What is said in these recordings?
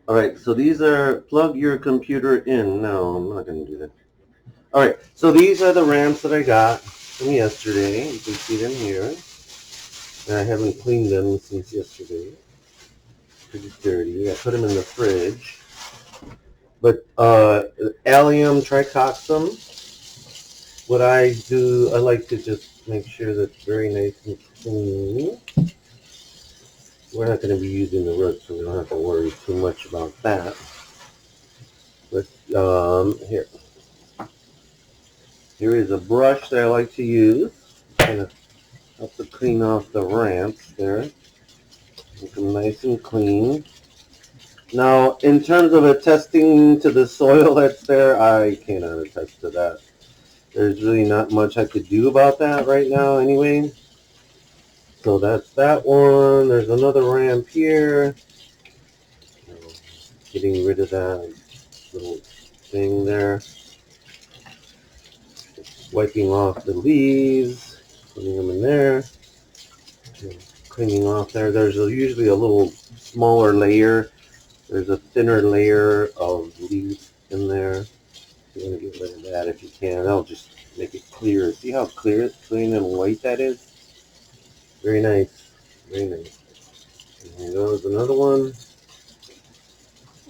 All right, so these are, plug your computer in. No, I'm not going to do that. All right, so these are the ramps that I got from yesterday. You can see them here. And I haven't cleaned them since yesterday. Pretty dirty. I put them in the fridge. But Allium tricoccum, what I do, I like to just make sure that it's very nice and clean. We're not going to be using the root, so we don't have to worry too much about that. But here is a brush that I like to use. Kind of help to clean off the ramps there. Make them nice and clean. Now, in terms of attesting to the soil that's there, I cannot attest to that. There's really not much I could do about that right now anyway. So that's that one. There's another ramp here. Getting rid of that little thing there. Just wiping off the leaves, putting them in there. Cleaning off there. There's usually a little smaller layer. There's a thinner layer of leaves in there. You want to get rid of that if you can. That'll just make it clear. See how clean and white that is? Very nice. Very nice. And here goes another one.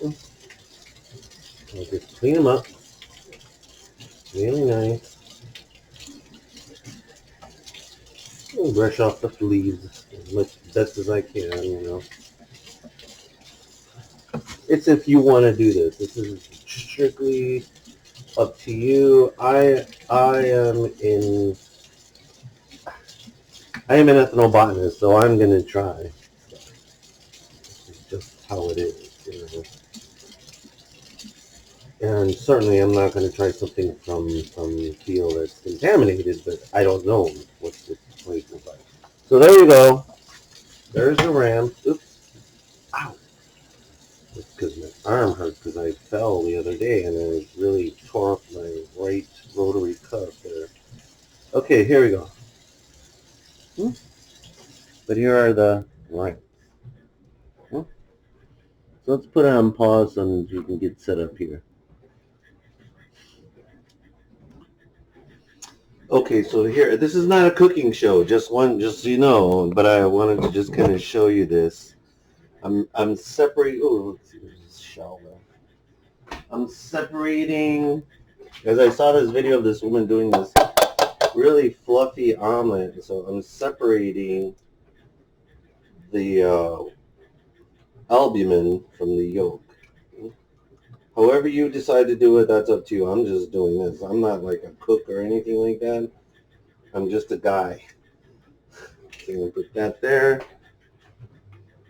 I'll just clean them up. Really nice. I'll brush off the leaves as much best as I can, you know. It's if you want to do this. This is strictly up to you. I am an ethnobotanist, so I'm gonna try. This is just how it is, you know. And certainly, I'm not going to try something from field that's contaminated, but I don't know what this place is like. So there you go. There's the ram. Oops. Ow. That's because my arm hurt because I fell the other day and I really tore up my right rotary cuff there. Okay, here we go. But here are the ramps. So let's put it on pause so you can get set up here. Okay, so here, this is not a cooking show, just so you know, but I wanted to just kind of show you this. I'm separating, oh, let's see, there's this shell there. I'm separating, as I saw this video of this woman doing this really fluffy omelet, so I'm separating the albumin from the yolk. However you decide to do it, that's up to you. I'm just doing this. I'm not like a cook or anything like that. I'm just a guy. So I'm going to put that there.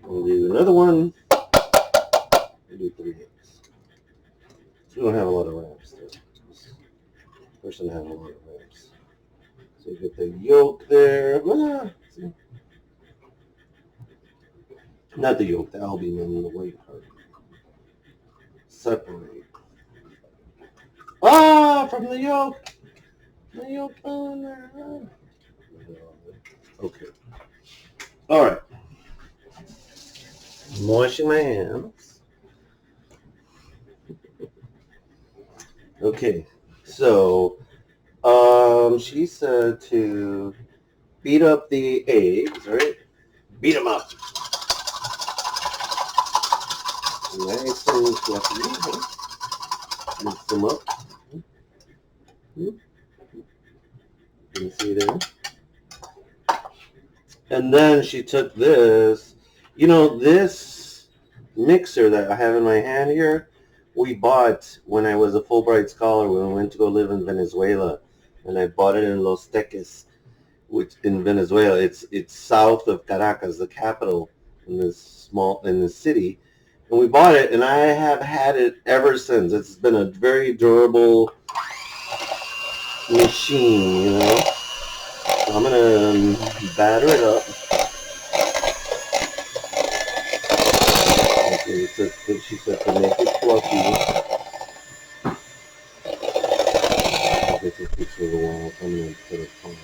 We'll do another one. We'll do 3 eggs. So we don't have a lot of ramps there. This person has a lot of ramps. So you get the yolk there. See? Not the yolk, the albumin, the white part. Separate. From the yolk. The yolk on there. Okay. All right. I'm washing my hands. Okay. So, she said to beat up the eggs, right? Beat them up. Nice and fluffy. Mix them up. You can see there. And then she took this. You know, this mixer that I have in my hand here, we bought when I was a Fulbright scholar when I went to go live in Venezuela. And I bought it in Los Teques, which in Venezuela. It's south of Caracas, the capital in this city. And we bought it, and I have had it ever since. It's been a very durable machine, you know. So I'm going to batter it up. Okay, so she said to make it fluffy. This takes a little while. I'm going to put it on.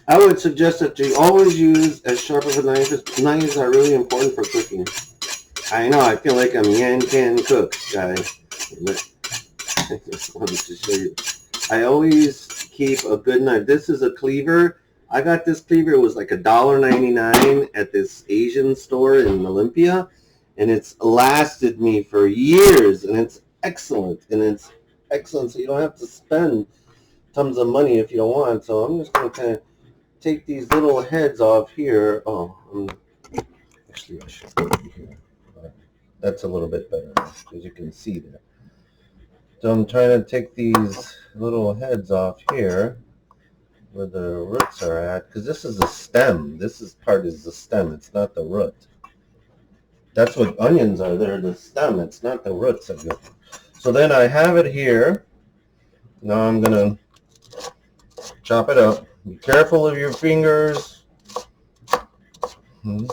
I would suggest that you always use as sharp of a knife. Knives are really important for cooking. I know, I feel like I'm Yan Can Cook, guys. I just wanted to show you. I always keep a good knife. This is a cleaver. I got this cleaver. It was like $1.99 at this Asian store in Olympia, and it's lasted me for years, and it's excellent. So you don't have to spend tons of money if you don't want. So I'm just going to kind of take these little heads off here. Actually, I should go here. That's a little bit better, as you can see there. So I'm trying to take these little heads off here where the roots are at, because this is the stem. Part is the stem. It's not the root. That's what onions are. They're the stem. It's not the roots of it. So then I have it here. Now I'm going to chop it up. Be careful of your fingers. I'm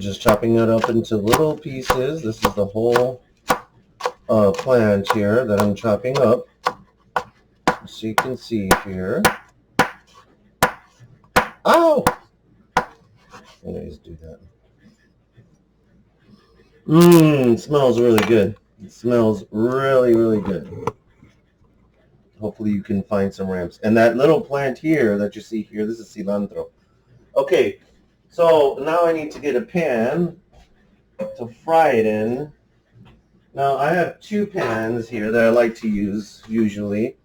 just chopping it up into little pieces. This is the whole plant here that I'm chopping up. So you can see here. Ow! Anyways, do that. It smells really good. It smells really, really good. Hopefully you can find some ramps. And that little plant here that you see here, this is cilantro. Okay, so now I need to get a pan to fry it in. Now I have two pans here that I like to use usually.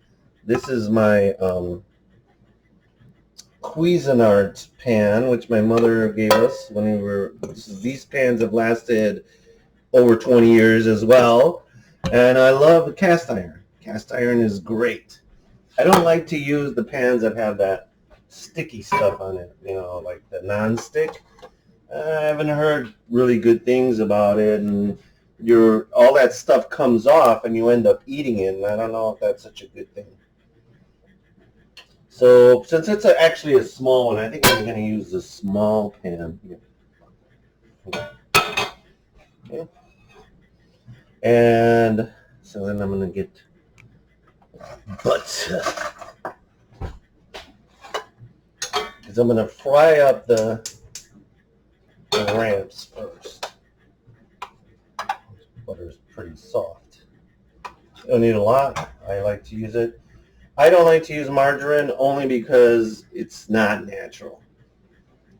This is my Cuisinart pan, which my mother gave us when we were. These pans have lasted over 20 years as well, and I love cast iron. Cast iron is great. I don't like to use the pans that have that sticky stuff on it, like the non-stick. I haven't heard really good things about it, and all that stuff comes off, and you end up eating it, and I don't know if that's such a good thing. So since it's actually a small one, I think I'm going to use the small pan here. Okay. And so then I'm going to get butter. Because I'm going to fry up the ramps first. Butter is pretty soft. You don't need a lot. I like to use it. I don't like to use margarine only because it's not natural.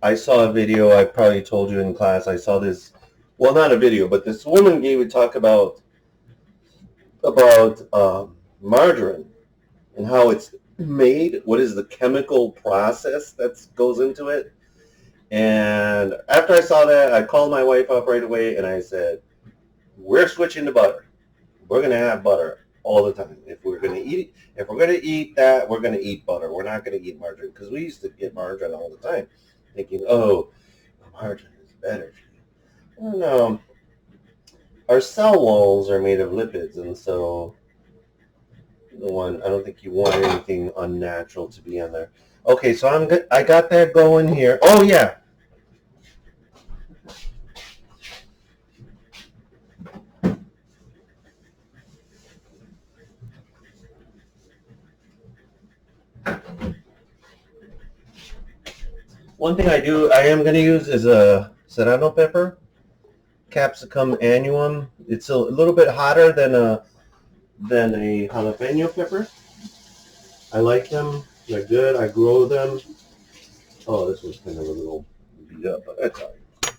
I saw a video, I probably told you in class, I saw this, well, not a video, but this woman gave a talk about margarine and how it's made, what is the chemical process that goes into it. And after I saw that, I called my wife up right away and I said, we're switching to butter. We're going to have butter all the time. If we're going to eat that, we're going to eat butter. We're not going to eat margarine, because we used to get margarine all the time, thinking, oh, margarine is better for you. I don't know. Our cell walls are made of lipids, and so I don't think you want anything unnatural to be on there. Okay, so I got that going here. Oh yeah. One thing I am going to use is a serrano pepper, Capsicum annuum. It's a little bit hotter than a jalapeno pepper. I like them. They're good. I grow them. Oh, this was kind of a little beat up, but that's all right.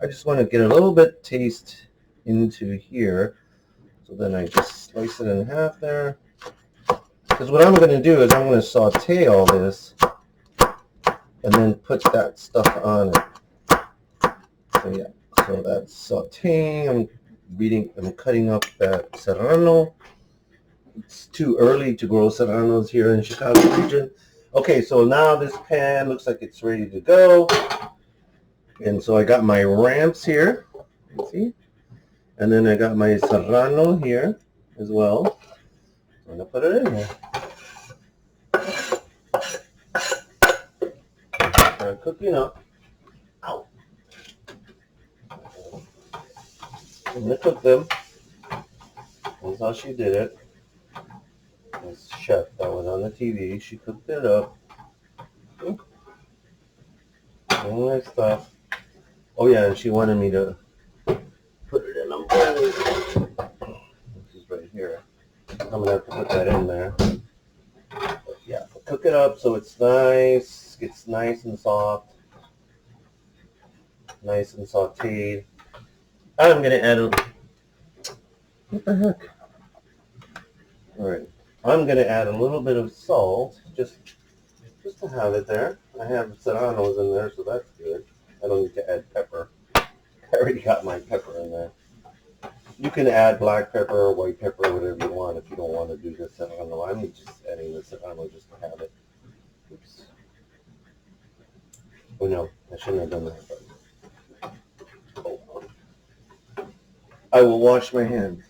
I just want to get a little bit taste into here. So then I just slice it in half there. Because what I'm going to do is I'm going to saute all this and then put that stuff on it. So yeah, so that's sauteing. I'm cutting up that serrano. It's too early to grow serranos here in Chicago region. Okay, so now this pan looks like it's ready to go. And so I got my ramps here, see? And then I got my serrano here as well. I'm going to put it in here. Start cooking up. Ow. I'm going to cook them. That's how she did it. this chef that was on the TV. She cooked it up. Really nice stuff. Oh yeah, and she wanted me to put it in a bowl. This is right here. I'm gonna have to put that in there. But yeah, cook it up so it's nice. It's nice and soft. Nice and sauteed. I'm gonna add a... What the heck? Alright. I'm gonna add a little bit of salt, just to have it there. I have serranos in there, so that's good. I don't need to add pepper. I already got my pepper in there. You can add black pepper or white pepper, whatever you want, if you don't want to do the serrano. I'm just adding the serrano just to have it. Oops. Oh no, I shouldn't have done that. But... oh. I will wash my hands.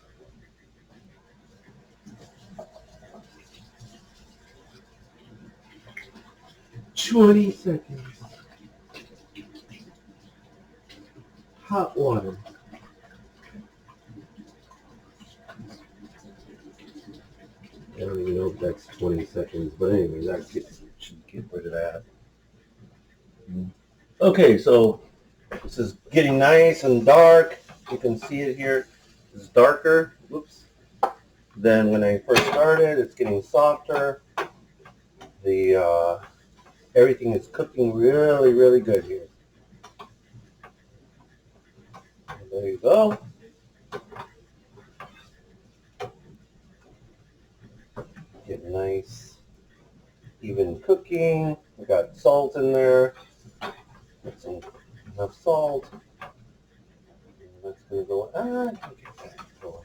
"20 seconds. Hot water." I don't even know if that's 20 seconds, but anyway, that should get rid of that. Okay, so this is getting nice and dark. You can see it here. It's darker. Oops. Then when I first started, it's getting softer. The everything is cooking really, really good here. And there you go. Get nice, even cooking. We got salt in there. Put some enough salt. And that's gonna go. I can get that going.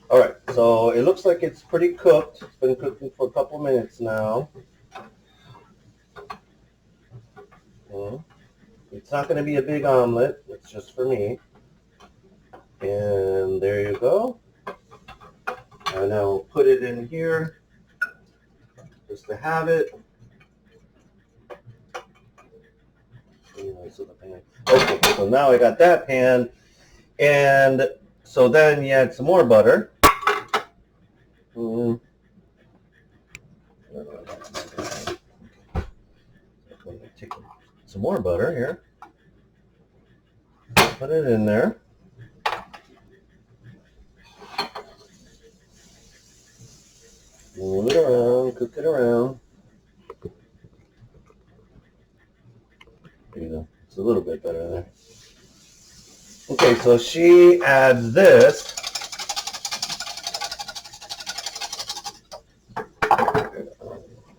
All right, so it looks like it's pretty cooked. It's been cooking for a couple minutes now. It's not going to be a big omelet. It's just for me. And there you go. And I'll put it in here just to have it. Okay, so now I got that pan. And so then you add some more butter. Take some more butter here. Put it in there. Move it around, cook it around. There you go. It's a little bit better there. Okay, so she adds this.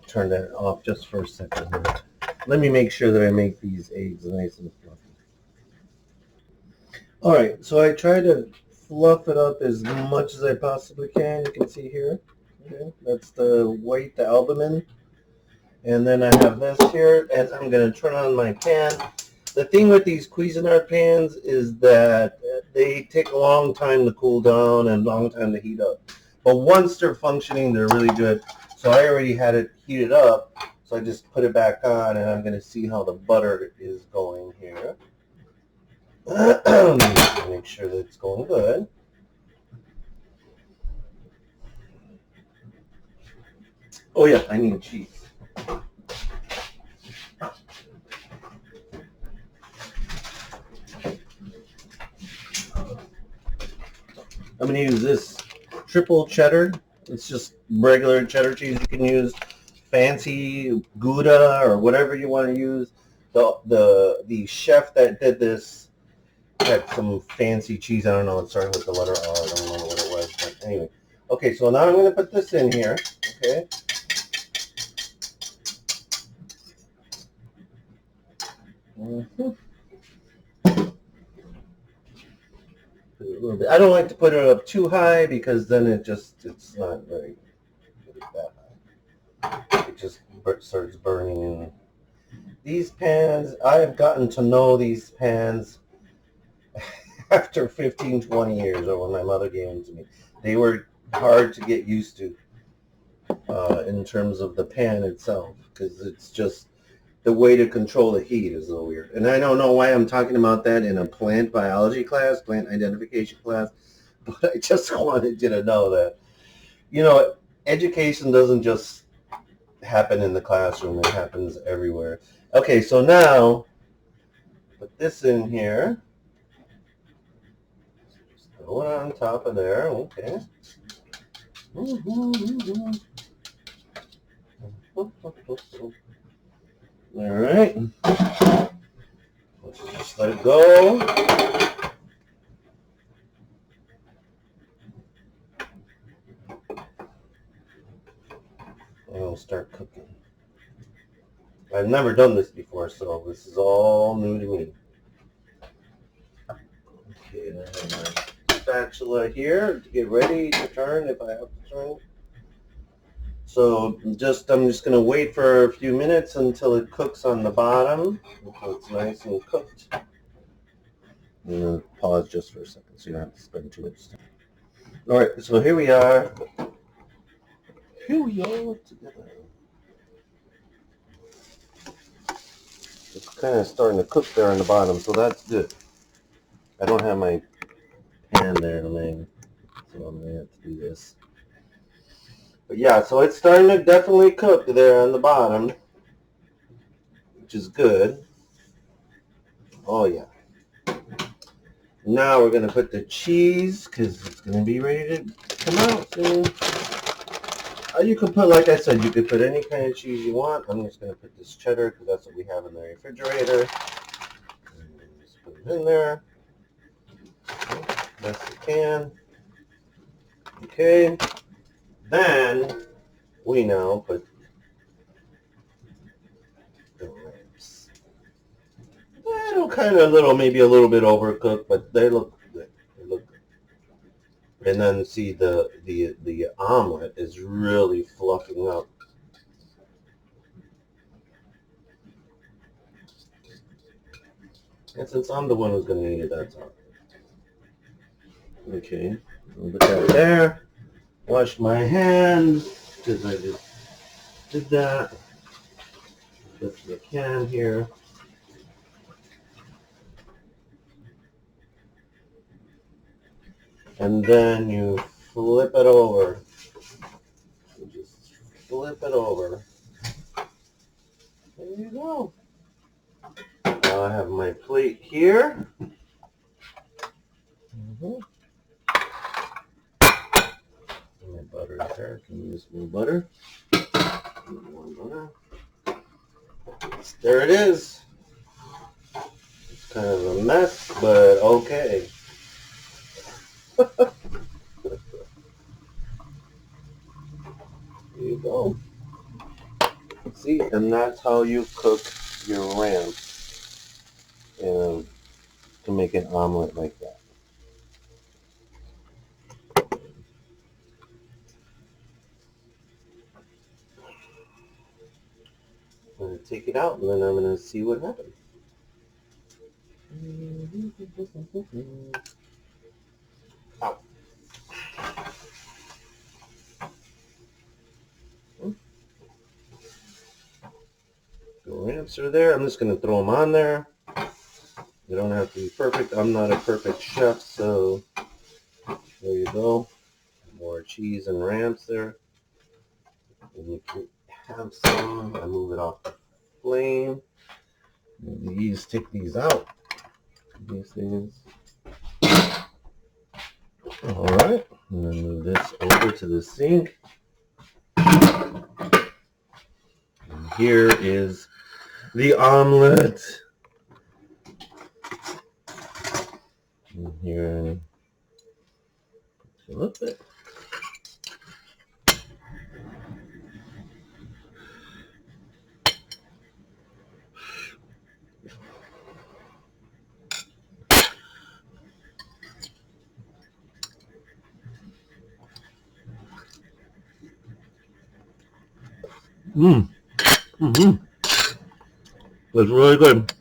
Turn that off just for a second. Let me make sure that I make these eggs nice and fluffy. All right, so I try to fluff it up as much as I possibly can. You can see here. Okay, that's the white, the albumin. And then I have this here, and I'm going to turn on my pan. The thing with these Cuisinart pans is that they take a long time to cool down and a long time to heat up. But once they're functioning, they're really good. So I already had it heated up, so I just put it back on, and I'm going to see how the butter is going here. Make sure that it's going good. Oh yeah, I need cheese. I'm going to use this triple cheddar. It's just regular cheddar cheese. You can use fancy Gouda or whatever you want to use. The chef that did this had some fancy cheese. I don't know. It started with the letter R. I don't know what it was. But anyway. Okay, so now I'm going to put this in here. Okay. I don't like to put it up too high because then it's not very that high. It just starts burning. And these pans, I have gotten to know these pans after 15, 20 years, or when my mother gave them to me. They were hard to get used to in terms of the pan itself, because it's just the way to control the heat is a little weird. And I don't know why I'm talking about that in a plant biology class, plant identification class, but I just wanted you to know that, you know, education doesn't just happen in the classroom, it happens everywhere. Okay, so now put this in here. Just throw it on top of there. Okay. All right. Let's just let it go. And it'll start cooking. I've never done this before, so this is all new to me. Okay, I have my spatula here to get ready to turn if I have to turn. So I'm just going to wait for a few minutes until it cooks on the bottom, until it's nice and cooked. I'm going to pause just for a second so you don't have to spend too much time. All right, so here we are. Here we are together. It's kind of starting to cook there on the bottom, so that's good. I don't have my pan there, so I'm going to have to do this. But yeah, so it's starting to definitely cook there on the bottom, which is good. Oh yeah. Now we're going to put the cheese, because it's going to be ready to come out soon. You can put, like I said, you could put any kind of cheese you want. I'm just going to put this cheddar, because that's what we have in the refrigerator. And just put it in there. Best you can. Okay. Then we now put the ribs. They look kind of maybe a little bit overcooked, but they look good. They look good. And then see the omelet is really fluffing up. And since I'm the one who's going to eat it, that's all. Okay, I'll put that there. Wash my hands because I just did that. Lift the can here. And then you flip it over. You just flip it over. There you go. Now I have my plate here. My butter there. I can use more butter. More butter. There it is. It's kind of a mess, but okay. There you go. See, and that's how you cook your ram, and to make an omelet like that. I'm going to take it out, and then I'm going to see what happens. Out. The ramps are there. I'm just going to throw them on there. They don't have to be perfect. I'm not a perfect chef, so there you go. More cheese and ramps there. And you can have some. I move it off the flame. These, take these out. These things. All right. And then move this over to the sink. And here is the omelet. And here, flip it. It's really good.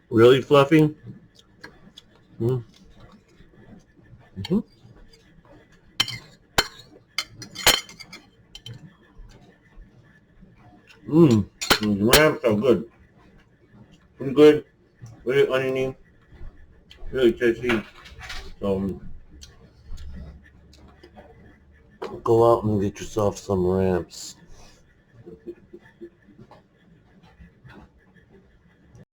Really fluffy. These ramps are good. Pretty good. Really oniony. Really tasty. So, Go out and get yourself some ramps.